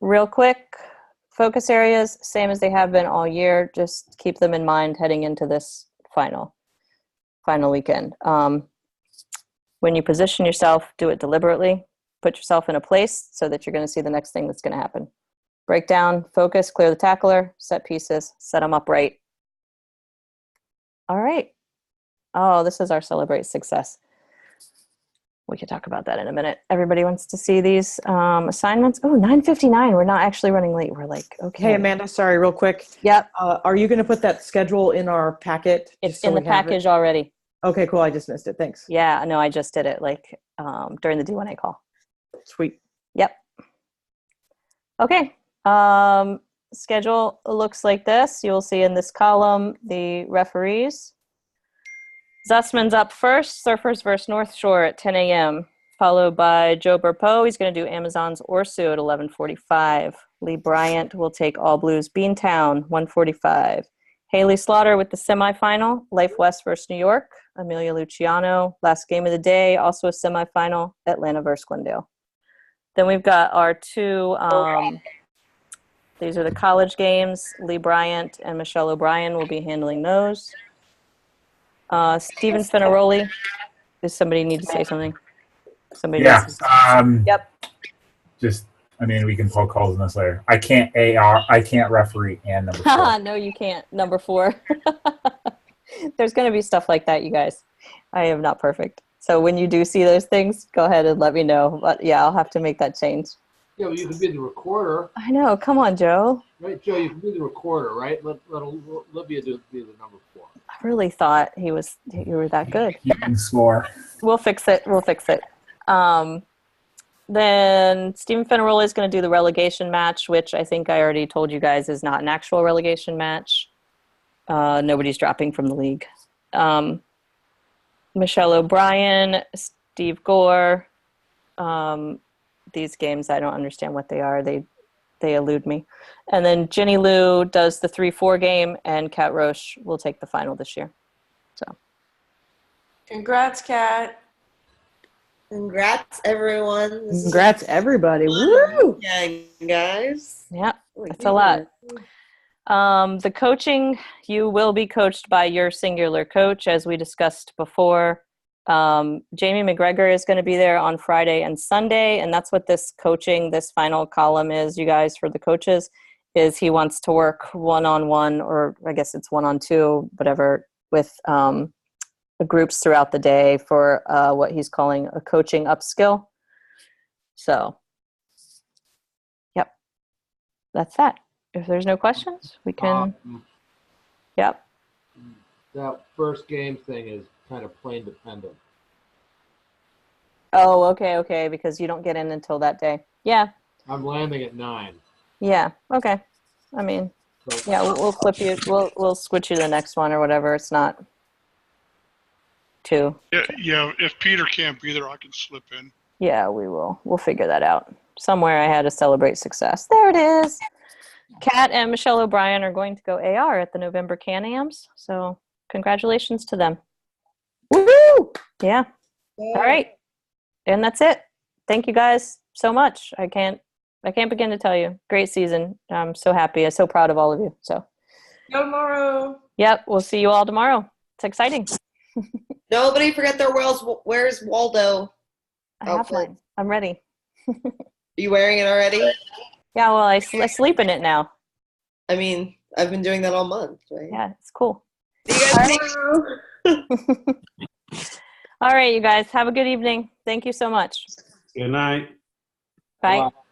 Real quick, focus areas, same as they have been all year. Just keep them in mind heading into this final weekend. When you position yourself, do it deliberately. Put yourself in a place so that you're going to see the next thing that's going to happen. Break down, focus, clear the tackler, set pieces, set them up right. All right. Oh, this is our celebrate success. We could talk about that in a minute. Everybody wants to see these assignments. Oh, 9:59. We're not actually running late. We're like, okay. Hey, Amanda, sorry, real quick. Yep. Are you going to put that schedule in our packet? It's in the package already. Okay, cool. I just missed it. Thanks. Yeah, no, I just did it during the D1A call. Sweet. Yep. Okay. Schedule looks like this. You'll see in this column the referees. Zussman's up first, Surfers versus North Shore at 10 a.m., followed by Joe Burpo. He's going to do Amazon's Orsu at 11:45. Lee Bryant will take All Blues Beantown, 1:45. Haley Slaughter with the semifinal, Life West versus New York. Amelia Luciano, last game of the day, also a semifinal, Atlanta versus Glendale. Then we've got our 2, these are the college games. Lee Bryant and Michelle O'Brien will be handling those. Stephen Finaroli, does somebody need to say something? Somebody Yeah. Yep. We can poke holes in this later. I can't referee and number 4. No, you can't. Number 4. There's going to be stuff like that, you guys. I am not perfect. So when you do see those things, go ahead and let me know. But yeah, I'll have to make that change. Yeah, but you can be the recorder. I know. Come on, Joe. Right, Joe, you can be the recorder, right? Let Olivia be the number 4. I really thought you were that good. You can score. We'll fix it. Then Stephen Finaroli is going to do the relegation match, which I think I already told you guys is not an actual relegation match. Nobody's dropping from the league. Michelle O'Brien, Steve Gore. These games, I don't understand what they are. They elude me. And then Jenny Lou does the 3-4 game, and Kat Roche will take the final this year. So, Congrats, Kat. Congrats, everyone. Congrats, everybody. Woo! Gang, guys. Yeah, it's a lot. The coaching, you will be coached by your singular coach, as we discussed before. Jamie McGregor is going to be there on Friday and Sunday, and that's what this final column is, you guys, for the coaches, is he wants to work one-on-one, or I guess it's one-on-two, whatever, with groups throughout the day for what he's calling a coaching upskill. So, yep, that's that. If there's no questions, we can, yep. That first game thing is kind of plane dependent. Oh, okay, because you don't get in until that day. Yeah. I'm landing at 9. Yeah, okay. I mean, yeah, we'll flip you, we'll switch you to the next one or whatever. It's not too. Yeah, if Peter can't be there, I can slip in. Yeah, we will. We'll figure that out. Somewhere I had to celebrate success. There it is. Kat and Michelle O'Brien are going to go AR at the November Can-Ams, so congratulations to them. Woo! Yeah. All right. And that's it. Thank you guys so much. I can't begin to tell you. Great season. I'm so happy. I'm so proud of all of you. So. Go tomorrow. Yep. We'll see you all tomorrow. It's exciting. Nobody forget their where's Waldo? I have mine. I'm ready. Are you wearing it already? Yeah. Well, I sleep in it now. I mean, I've been doing that all month, right? Yeah, it's cool. See you guys tomorrow. All right, you guys. Have a good evening. Thank you so much. Good night. Bye. Bye-bye.